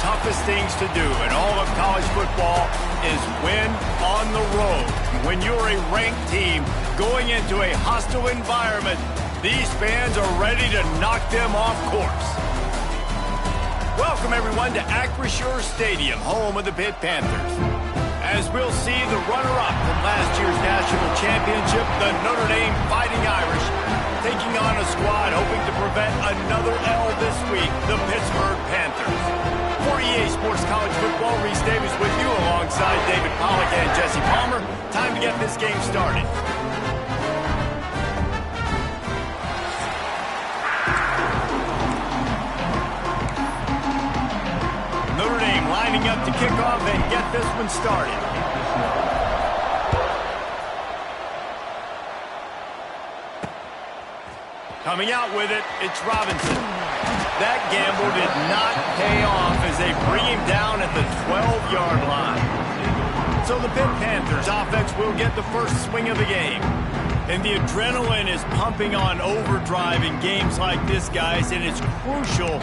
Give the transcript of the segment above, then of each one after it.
toughest things to do in all of college football is win on the road. When you're a ranked team going into a hostile environment, these fans are ready to knock them off course. Welcome, everyone, to Acrisure Stadium, home of the Pitt Panthers. As we'll see the runner-up from last year's national championship, the Notre Dame Fighting Irish, taking on a squad hoping to prevent another L this week, the Pittsburgh Panthers. For EA Sports College Football, Reese Davis with you alongside David Pollack and Jesse Palmer. Time to get this game started. Notre Dame lining up to kick off and get this one started. Coming out with it, it's Robinson. That gamble did not pay off as they bring him down at the 12-yard line. So the Pitt Panthers offense will get the first swing of the game. And the adrenaline is pumping on overdrive in games like this, guys, and it's crucial.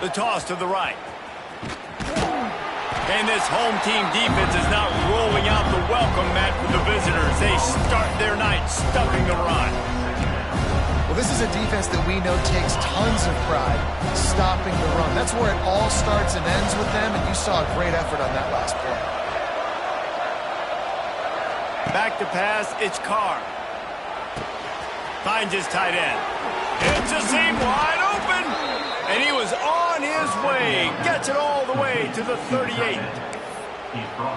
The toss to the right. And this home team defense is not rolling out the welcome mat for the visitors. They start their night stuffing the run. Well, this is a defense that we know takes tons of pride stopping the run. That's where it all starts and ends with them, and you saw a great effort on that last play. Back to pass, it's Carr. Finds his tight end. It's a seam wide open. And he was on his way. Gets it all the way to the 38.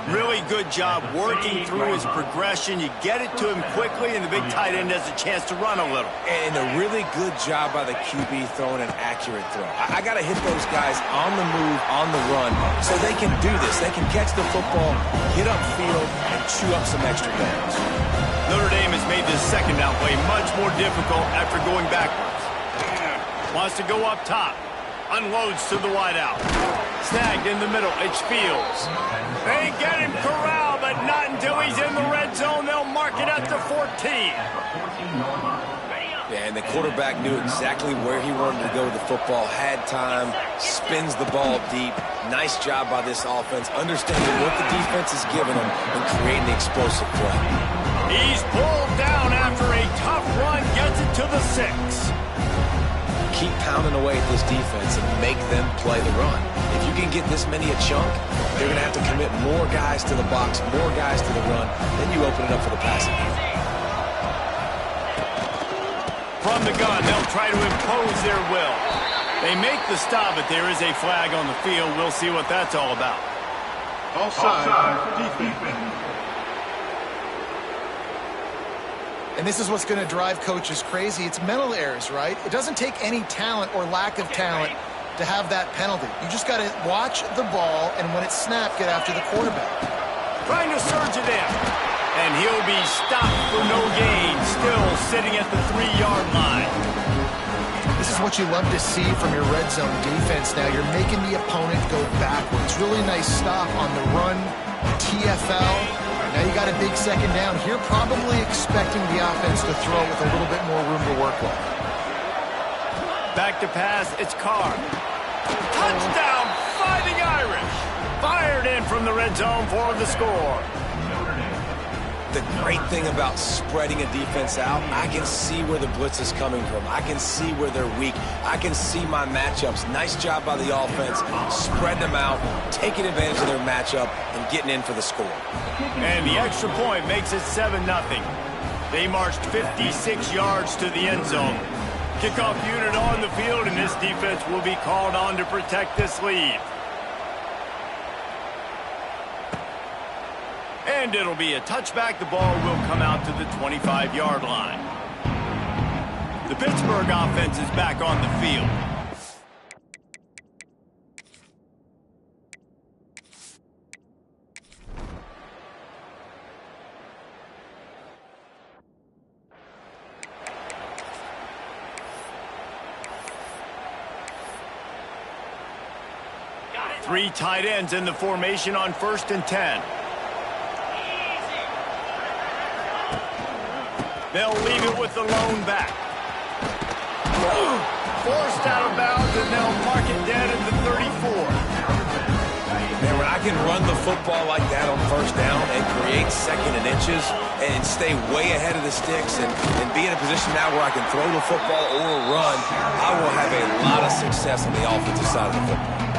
Really good job working through his progression. You get it to him quickly, and the big tight end has a chance to run a little. And a really good job by the QB throwing an accurate throw. I got to hit those guys on the move, on the run, so they can do this. They can catch the football, get upfield, and chew up some extra downs. Notre Dame has made this second down play much more difficult after going backwards. Wants to go up top. Unloads to the wideout. Snagged in the middle. It's Fields. They get him corralled, but not until he's in the red zone. They'll mark it at the 14. Yeah, and the quarterback knew exactly where he wanted to go with the football. Had time. Spins the ball deep. Nice job by this offense, understanding what the defense is giving them and creating the explosive play. He's pulled down after a tough run. Gets it to the 6. Keep pounding away at this defense and make them play the run. If you can get this many a chunk, they're going to have to commit more guys to the box, more guys to the run, then you open it up for the passing game. From the gun, they'll try to impose their will. They make the stop, but there is a flag on the field. We'll see what that's all about. Offside, defense. And this is what's going to drive coaches crazy. It's mental errors, right? It doesn't take any talent or lack of talent to have that penalty. You just got to watch the ball, and when it's snapped, get after the quarterback. Trying to surge it in. And he'll be stopped for no gain, still sitting at the 3-yard line. This is what you love to see from your red zone defense now. You're making the opponent go backwards. Really nice stop on the run, TFL. Now you got a big second down here, probably expecting the offense to throw with a little bit more room to work with. Back to pass, it's Carr. Touchdown, Fighting Irish! Fired in from the red zone for the score. The great thing about spreading a defense out, I can see where the blitz is coming from. I can see where they're weak. I can see my matchups. Nice job by the offense, spreading them out, taking advantage of their matchup, and getting in for the score. And the extra point makes it 7-0. They marched 56 yards to the end zone. Kickoff unit on the field, and this defense will be called on to protect this lead. And it'll be a touchback. The ball will come out to the 25-yard line. The Pittsburgh offense is back on the field. Three tight ends in the formation on 1st and 10. They'll leave it with the lone back. Forced out of bounds, and they'll mark it dead at the 34. Man, when I can run the football like that on 1st down and create 2nd and inches and stay way ahead of the sticks and be in a position now where I can throw the football or run, I will have a lot of success on the offensive side of the football.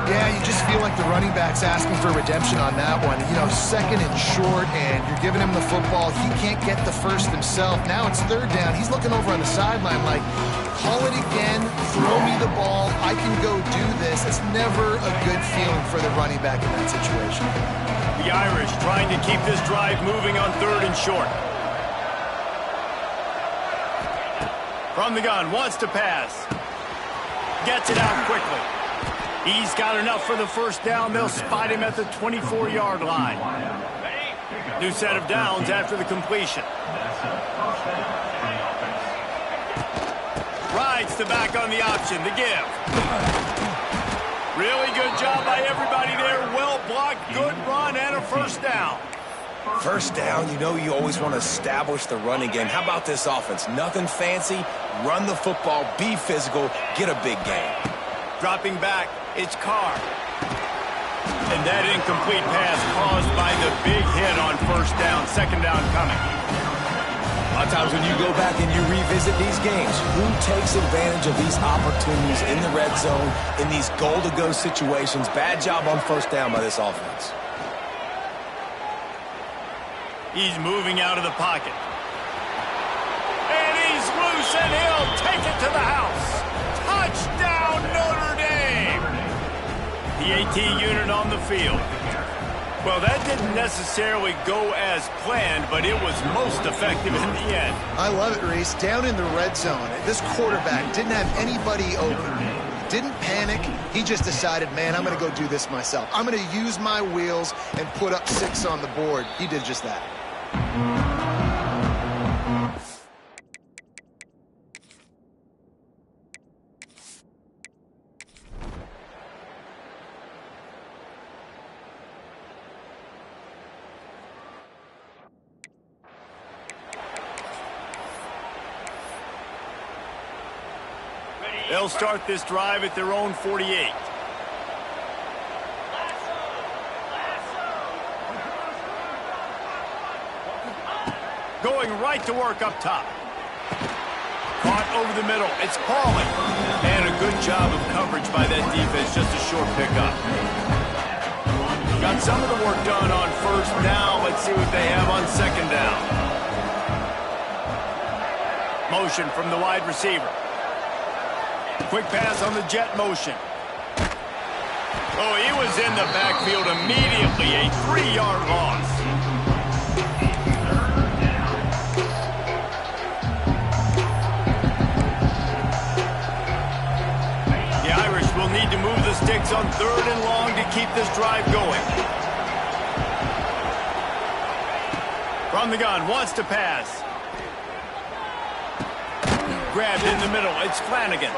Yeah, you just feel like the running back's asking for redemption on that one. You know, 2nd and short, and you're giving him the football. He can't get the first himself. Now it's 3rd down. He's looking over on the sideline like, call it again, throw me the ball, I can go do this. It's never a good feeling for the running back in that situation. The Irish trying to keep this drive moving on 3rd and short. From the gun, wants to pass. Gets it out quickly. He's got enough for the 1st down. They'll spot him at the 24-yard line. New set of downs after the completion. Rides the back on the option, the give. Really good job by everybody there. Well blocked, good run, and a 1st down. 1st down, you know you always want to establish the running game. How about this offense? Nothing fancy. Run the football, be physical, get a big gain. Dropping back, it's Carr. And that incomplete pass caused by the big hit on 1st down. 2nd down coming. A lot of times when you go back and you revisit these games, who takes advantage of these opportunities in the red zone, in these goal-to-go situations? Bad job on 1st down by this offense. He's moving out of the pocket. And he's loose, and he'll take it to the house. Touchdown, Notre Dame! The AT unit on the field. Well, that didn't necessarily go as planned, but it was most effective in the end. I love it, Reese. Down in the red zone, this quarterback didn't have anybody open. Didn't panic. He just decided, man, I'm going to go do this myself. I'm going to use my wheels and put up 6 on the board. He did just that. They'll start this drive at their own 48. Going right to work up top. Caught over the middle. It's Pauling. And a good job of coverage by that defense. Just a short pickup. Got some of the work done on 1st down. Let's see what they have on 2nd down. Motion from the wide receiver. Quick pass on the jet motion. Oh, he was in the backfield immediately. A 3-yard loss. The Irish will need to move the sticks on 3rd and long to keep this drive going. From the gun, wants to pass. Grabbed in the middle. It's Flanagan.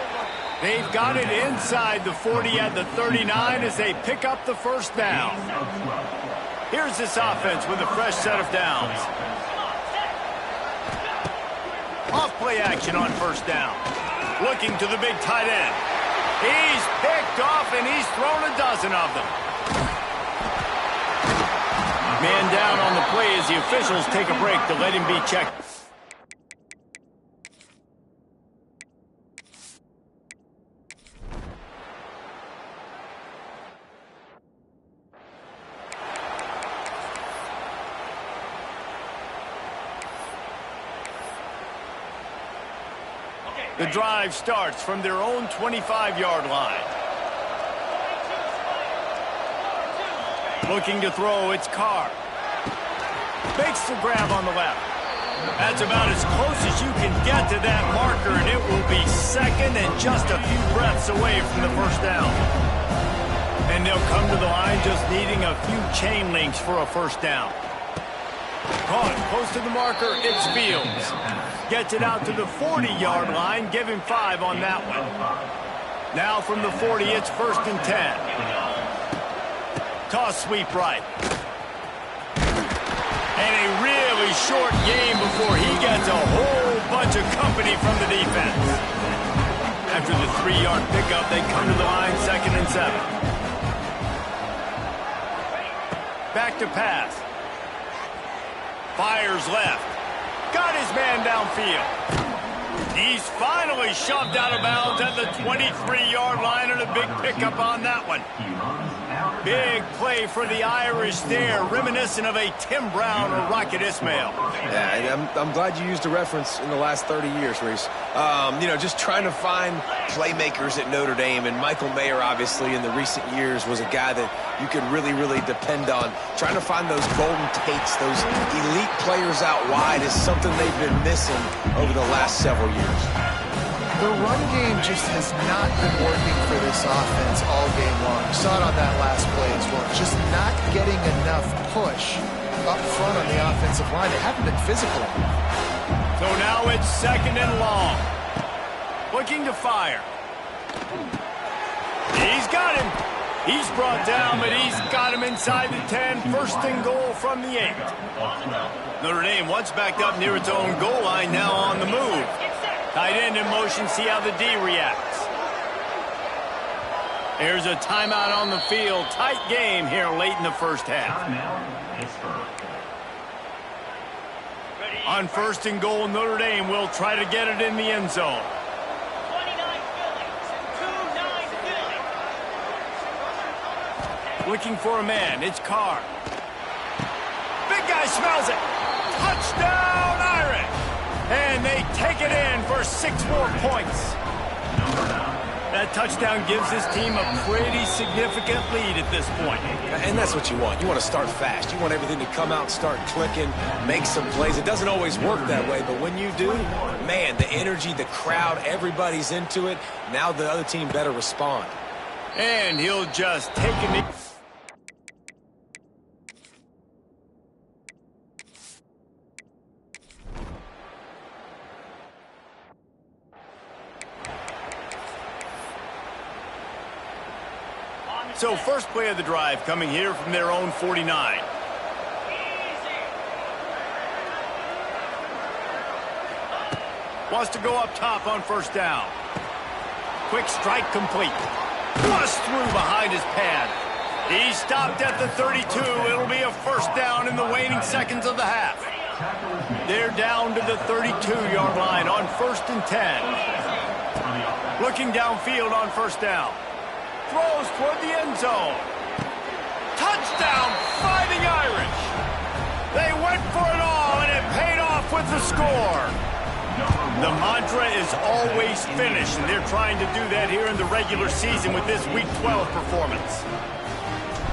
They've got it inside the 40 at the 39 as they pick up the 1st down. Here's this offense with a fresh set of downs. Off play action on 1st down. Looking to the big tight end. He's picked off and he's thrown a dozen of them. Man down on the play as the officials take a break to let him be checked. The drive starts from their own 25-yard line. Looking to throw, it's Carr. Makes the grab on the left. That's about as close as you can get to that marker, and it will be 2nd and just a few breaths away from the 1st down. And they'll come to the line just needing a few chain links for a 1st down. Caught close to the marker, it's Fields. Gets it out to the 40-yard line, give him 5 on that one. Now from the 40, it's 1st and 10. Toss sweep right. And a really short game before he gets a whole bunch of company from the defense. After the 3-yard pickup, they come to the line 2nd and 7. Back to pass. Fires left. Got his man downfield. He's finally shoved out of bounds at the 23-yard line, and a big pickup on that one. Big play for the Irish there, reminiscent of a Tim Brown or Rocket Ismail. Yeah, and I'm glad you used a reference in the last 30 years, Reese. Just trying to find playmakers at Notre Dame, and Michael Mayer, obviously, in the recent years was a guy that you could really, really depend on. Trying to find those golden takes, those elite players out wide is something they've been missing over the last several years. The run game just has not been working for this offense all game long. You saw it on that last play as well. Just not getting enough push up front on the offensive line. They haven't been physical enough. So now it's 2nd and long. Looking to fire. He's got him. He's brought down, but he's got him inside the 10. 1st and goal from the 8. Notre Dame once backed up near its own goal line, now on the move. Tight end in motion, see how the D reacts. Here's a timeout on the field. Tight game here late in the first half. On 1st and goal, Notre Dame will try to get it in the end zone. Looking for a man, it's Carr. Big guy smells it. Touchdown, Irish! And they take it in for 6 more points. That touchdown gives his team a pretty significant lead at this point. And that's what you want. You want to start fast. You want everything to come out and start clicking, make some plays. It doesn't always work that way, but when you do, man, the energy, the crowd, everybody's into it. Now the other team better respond. And he'll just take him. So first play of the drive coming here from their own 49. Wants to go up top on 1st down. Quick strike complete. Bust through behind his pad. He stopped at the 32. It'll be a 1st down in the waning seconds of the half. They're down to the 32-yard line on 1st and 10. Looking downfield on 1st down. Throws toward the end zone. Touchdown, Fighting Irish. They went for it all, and it paid off with the score. The mantra is always finish, and they're trying to do that here in the regular season with this Week 12 performance.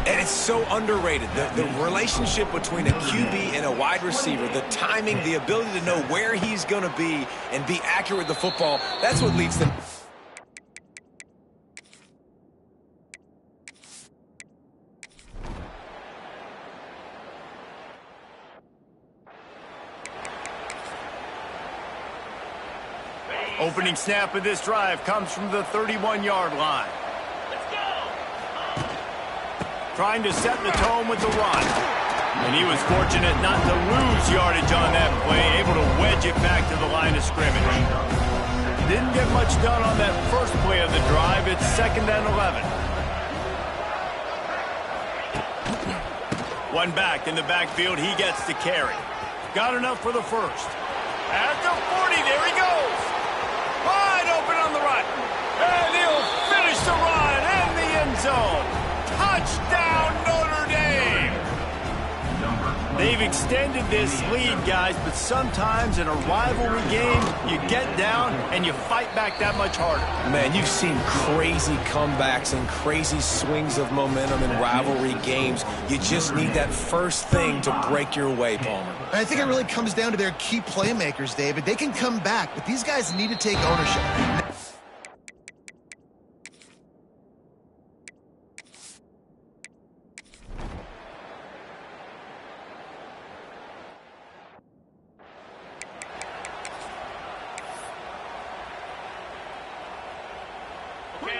And it's so underrated. The relationship between a QB and a wide receiver, the timing, the ability to know where he's going to be and be accurate with the football, that's what leads them. Opening snap of this drive comes from the 31-yard line. Let's go! Trying to set the tone with the run. And he was fortunate not to lose yardage on that play, able to wedge it back to the line of scrimmage. Didn't get much done on that first play of the drive. It's 2nd and 11. One back in the backfield, he gets to carry. Got enough for the 1st. At the 40, there he goes. Wide open on the right. And he'll finish the run in the end zone. Touchdown, Notre Dame. They've extended this lead, guys, but sometimes in a rivalry game, you get down and you fight back that much harder. Man, you've seen crazy comebacks and crazy swings of momentum in rivalry games. You just need that first thing to break your way, Palmer. And I think it really comes down to their key playmakers, David. They can come back, but these guys need to take ownership.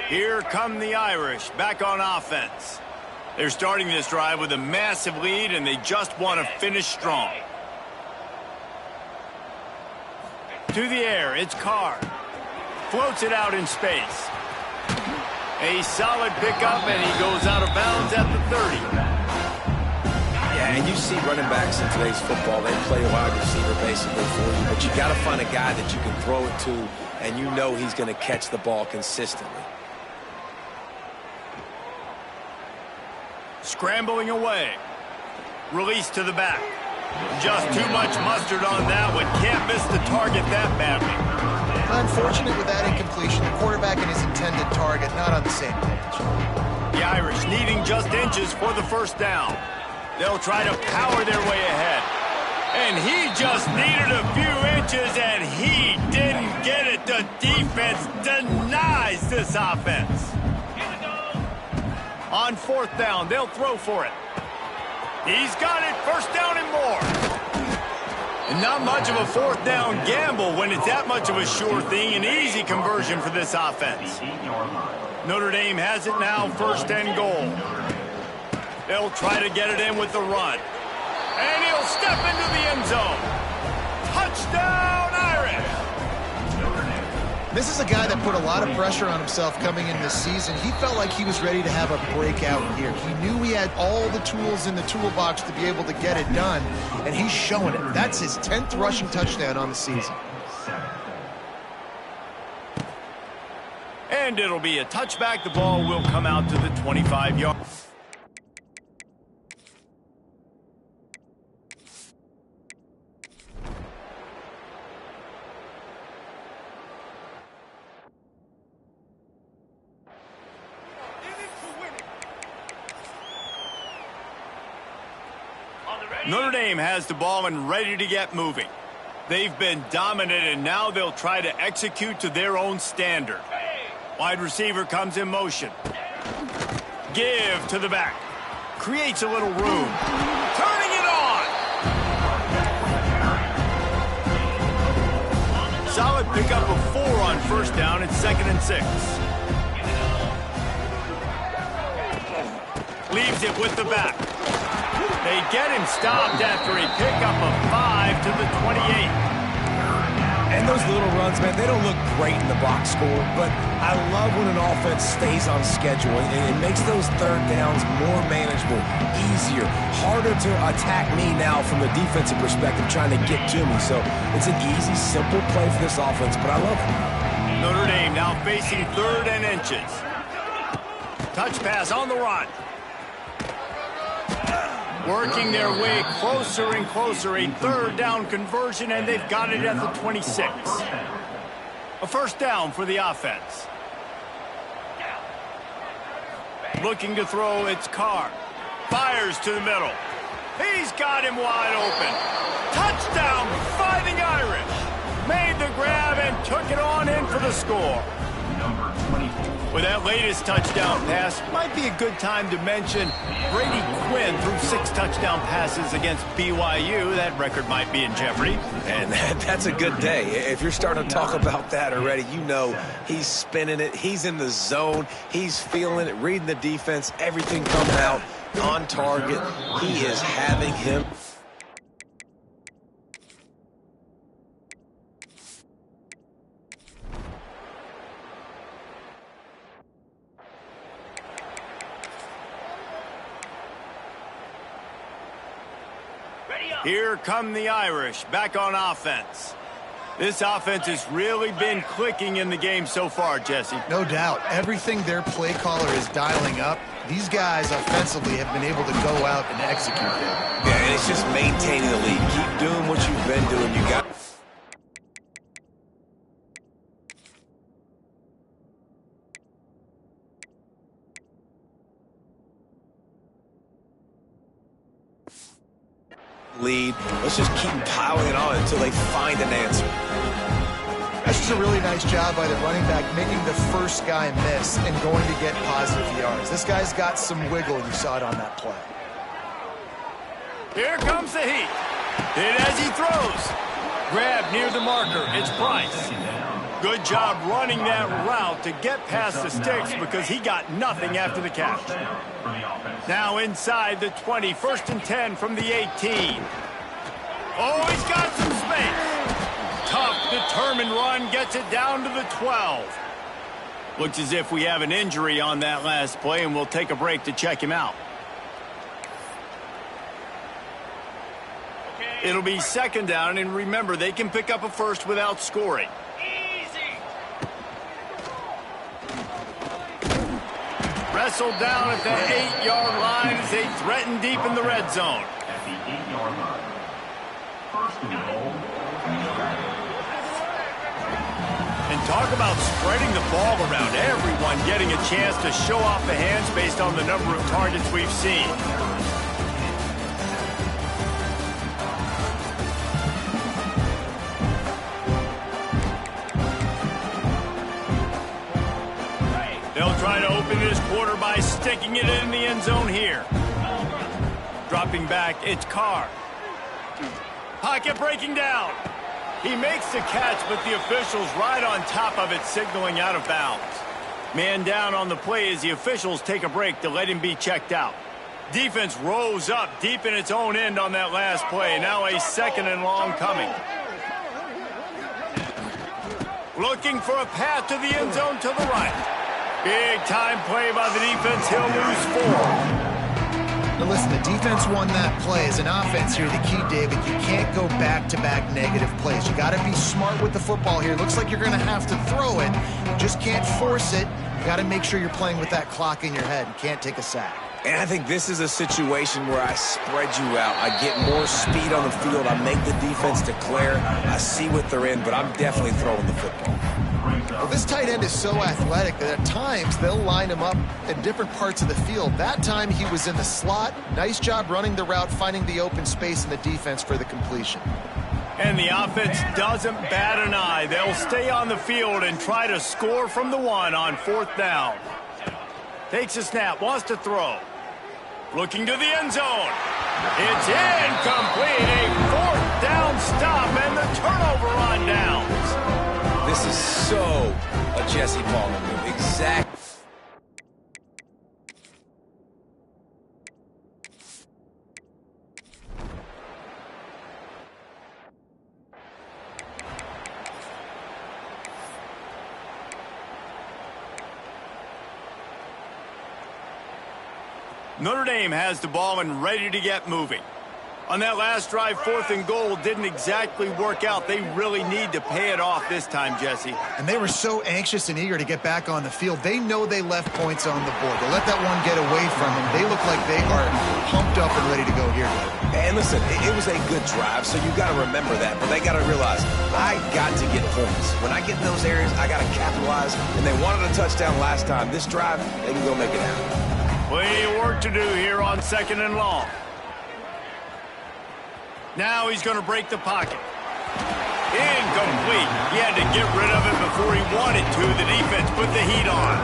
Here come the Irish, back on offense. They're starting this drive with a massive lead, and they just want to finish strong. To the air, it's Carr. Floats it out in space. A solid pickup, and he goes out of bounds at the 30. Yeah, and you see running backs in today's football, they play wide receiver basically for you, but you got to find a guy that you can throw it to, and you know he's going to catch the ball consistently. Scrambling away. Release to the back. Just too much mustard on that one. Can't miss the target that badly. Unfortunate with that incompletion. The quarterback and his intended target not on the same page. The Irish needing just inches for the first down. They'll try to power their way ahead. And he just needed a few inches, and he didn't get it. The defense denies this offense. On fourth down, they'll throw for it. He's got it, first down and more. And not much of a fourth down gamble when it's that much of a sure thing, an easy conversion for this offense. Notre Dame has it now, first and goal. They'll try to get it in with the run. And he'll step into the end zone. Touchdown, Irish! This is a guy that put a lot of pressure on himself coming in this season. He felt like he was ready to have a breakout year. He knew he had all the tools in the toolbox to be able to get it done, and he's showing it. That's his 10th rushing touchdown on the season. And it'll be a touchback. The ball will come out to the 25-yard. Notre Dame has the ball and ready to get moving. They've been dominant, and now they'll try to execute to their own standard. Wide receiver comes in motion. Give to the back. Creates a little room. Turning it on! Solid pickup of 4 on first down. It's 2nd and 6. Leaves it with the back. They get him stopped after a pickup of 5 to the 28. And those little runs, man, they don't look great in the box score, but I love when an offense stays on schedule, and it makes those third downs more manageable, easier, harder to attack me now from the defensive perspective trying to get to me. So it's an easy, simple play for this offense, but I love it. Notre Dame now facing 3rd and inches. Touch pass on the run. Working their way closer and closer, a 3rd down conversion, and they've got it at the 26. A first down for the offense. Looking to throw, it's Carr. Fires to the middle. He's got him wide open. Touchdown, Fighting Irish. Made the grab and took it on in for the score. With that latest touchdown pass, might be a good time to mention Brady Quinn threw 6 touchdown passes against BYU. That record might be in jeopardy. And that's a good day. If you're starting to talk about that already, you know he's spinning it. He's in the zone. He's feeling it, reading the defense, everything coming out on target. He is having him. Here come the Irish, back on offense. This offense has really been clicking in the game so far, Jesse. No doubt. Everything their play caller is dialing up, these guys offensively have been able to go out and execute them. Yeah, and it's just maintaining the lead. Keep doing what you've been doing. You got... lead. Let's just keep piling it on until they find an answer. That's just a really nice job by the running back, making the first guy miss and going to get positive yards. This guy's got some wiggle, and you saw it on that play. Here comes the heat. Hit as he throws. Grab near the marker. It's Price. Good job running that route to get past the sticks because he got nothing after the catch. Now inside the 20, 1st and 10 from the 18. Oh, he's got some space. Tough, determined run, gets it down to the 12. Looks as if we have an injury on that last play, and we'll take a break to check him out. It'll be 2nd down, and remember, they can pick up a first without scoring. Wrestled down at the 8-yard line as they threaten deep in the red zone. At the 8-yard line. 1st and goal. And talk about spreading the ball around. Everyone getting a chance to show off the hands based on the number of targets we've seen. They'll try to open this quarter by sticking it in the end zone here. Dropping back, it's Carr. Pocket breaking down. He makes the catch, but the official's right on top of it, signaling out of bounds. Man down on the play as the officials take a break to let him be checked out. Defense rose up deep in its own end on that last play. Now a 2nd and long coming. Looking for a path to the end zone to the right. Big time play by the defense. He'll lose 4. Now listen, the defense won that play. As an offense here, the key, David, you can't go back-to-back negative plays. You got to be smart with the football here. Looks like you're going to have to throw it. You just can't force it. You got to make sure you're playing with that clock in your head. You can't take a sack. And I think this is a situation where I spread you out. I get more speed on the field. I make the defense declare. I see what they're in, but I'm definitely throwing the football. Well, this tight end is so athletic that at times they'll line him up in different parts of the field. That time he was in the slot. Nice job running the route, finding the open space in the defense for the completion. And the offense doesn't bat an eye. They'll stay on the field and try to score from the 1 on 4th down. Takes a snap, wants to throw. Looking to the end zone. It's incomplete. A 4th down stop and the turnover on downs. This is so a Jesse Palmer move. Exactly. Notre Dame has the ball and ready to get moving. On that last drive, 4th and goal didn't exactly work out. They really need to pay it off this time, Jesse. And they were so anxious and eager to get back on the field. They know they left points on the board. To let that one get away from them, they look like they are pumped up and ready to go here. And listen, it was a good drive, so you got to remember that. But they got to realize, I got to get points. When I get in those areas, I got to capitalize. And they wanted a touchdown last time. This drive, they can go make it happen. Plenty of work to do here on 2nd and long. Now he's going to break the pocket. Incomplete. He had to get rid of it before he wanted to. The defense put the heat on.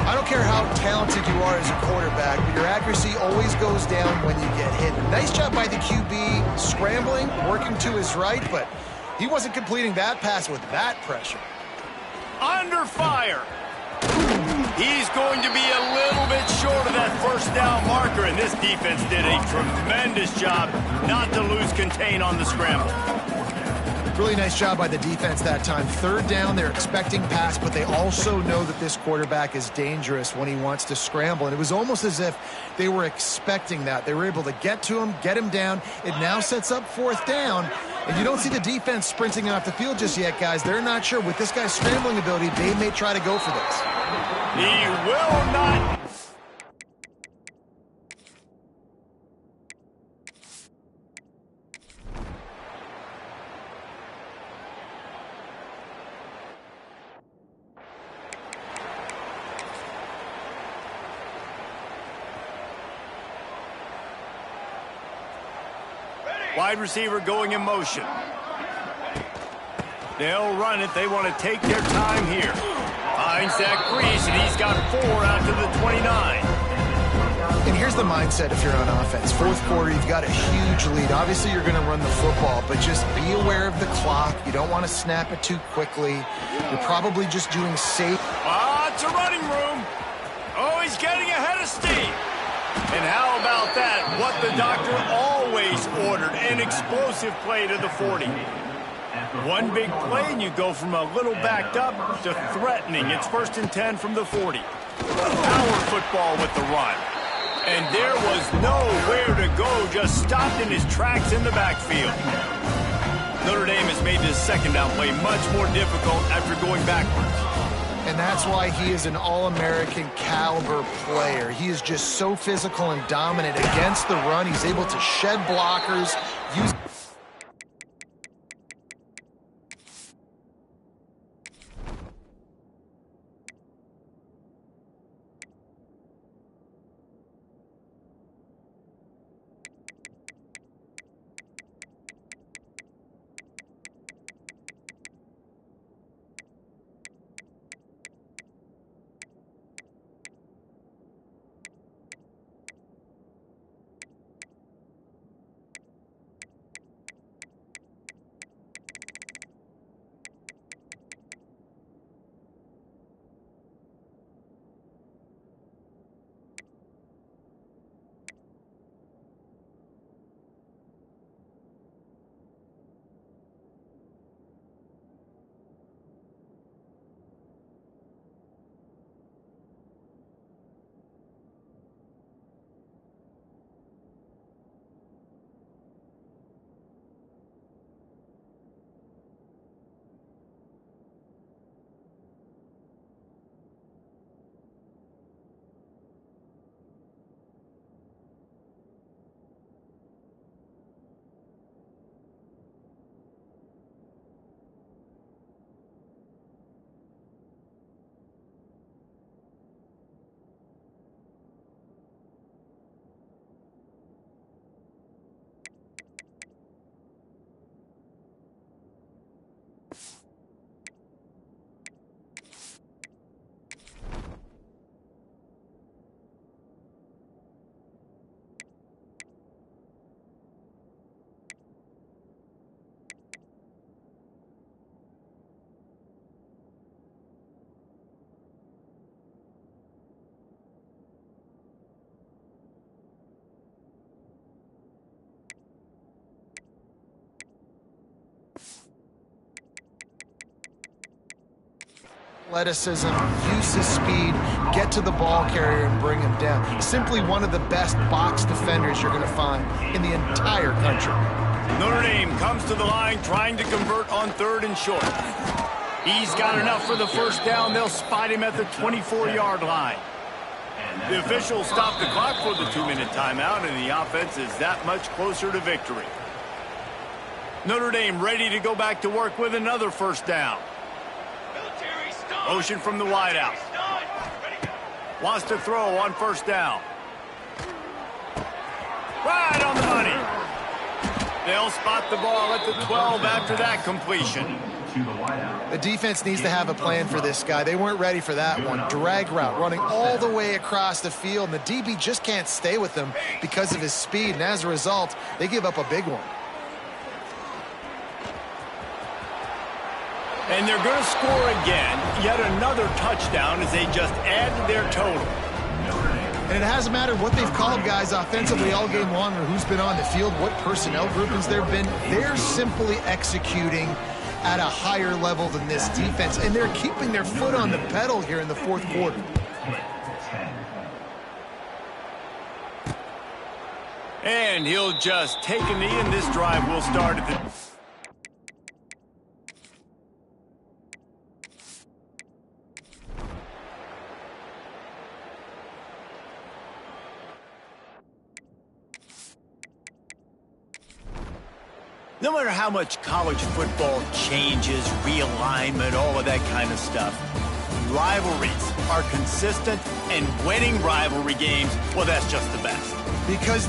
I don't care how talented you are as a quarterback, but your accuracy always goes down when you get hit. Nice job by the QB scrambling, working to his right, but he wasn't completing that pass with that pressure. Under fire. He's going to be a little bit short of that 1st down marker, and this defense did a tremendous job not to lose contain on the scramble. Really nice job by the defense that time. 3rd down, they're expecting pass, but they also know that this quarterback is dangerous when he wants to scramble. And it was almost as if they were expecting that. They were able to get to him, get him down. It now sets up 4th down. And you don't see the defense sprinting off the field just yet, guys. They're not sure. With this guy's scrambling ability, they may try to go for this. He will not. Wide receiver going in motion. They'll run it. They want to take their time here. Finds that crease, and he's got 4 out to the 29. And here's the mindset if you're on offense. Fourth quarter, you've got a huge lead. Obviously, you're going to run the football, but just be aware of the clock. You don't want to snap it too quickly. You're probably just doing safe. It's a running room. Oh, he's getting ahead of steam. And how about that? What the doctor always ordered, an explosive play to the 40. One big play, and you go from a little backed up to threatening. It's 1st and 10 from the 40. Power football with the run. And there was nowhere to go, just stopped in his tracks in the backfield. Notre Dame has made this second down play much more difficult after going backwards. And that's why he is an All-American caliber player. He is just so physical and dominant against the run. He's able to shed blockers, use... athleticism, use his speed, get to the ball carrier and bring him down. Simply one of the best box defenders you're going to find in the entire country. Notre Dame comes to the line trying to convert on 3rd and short. He's got enough for the first down. They'll spot him at the 24-yard line. The officials stop the clock for the 2-minute timeout, and the offense is that much closer to victory. Notre Dame ready to go back to work with another first down. Motion from the wideout. Wants to throw on first down. Right on the money. They'll spot the ball at the 12 after that completion. The defense needs to have a plan for this guy. They weren't ready for that one. Drag route, running all the way across the field, and the DB just can't stay with him because of his speed, and as a result, they give up a big one. And they're going to score again, yet another touchdown as they just add to their total. And it hasn't mattered what they've called guys offensively all game long or who's been on the field, what personnel groupings there have been. They're simply executing at a higher level than this defense, and they're keeping their foot on the pedal here in the fourth quarter. And he'll just take a knee, and this drive will start at the... No matter how much college football changes, realignment, all of that kind of stuff, rivalries are consistent, and winning rivalry games, well, that's just the best. Because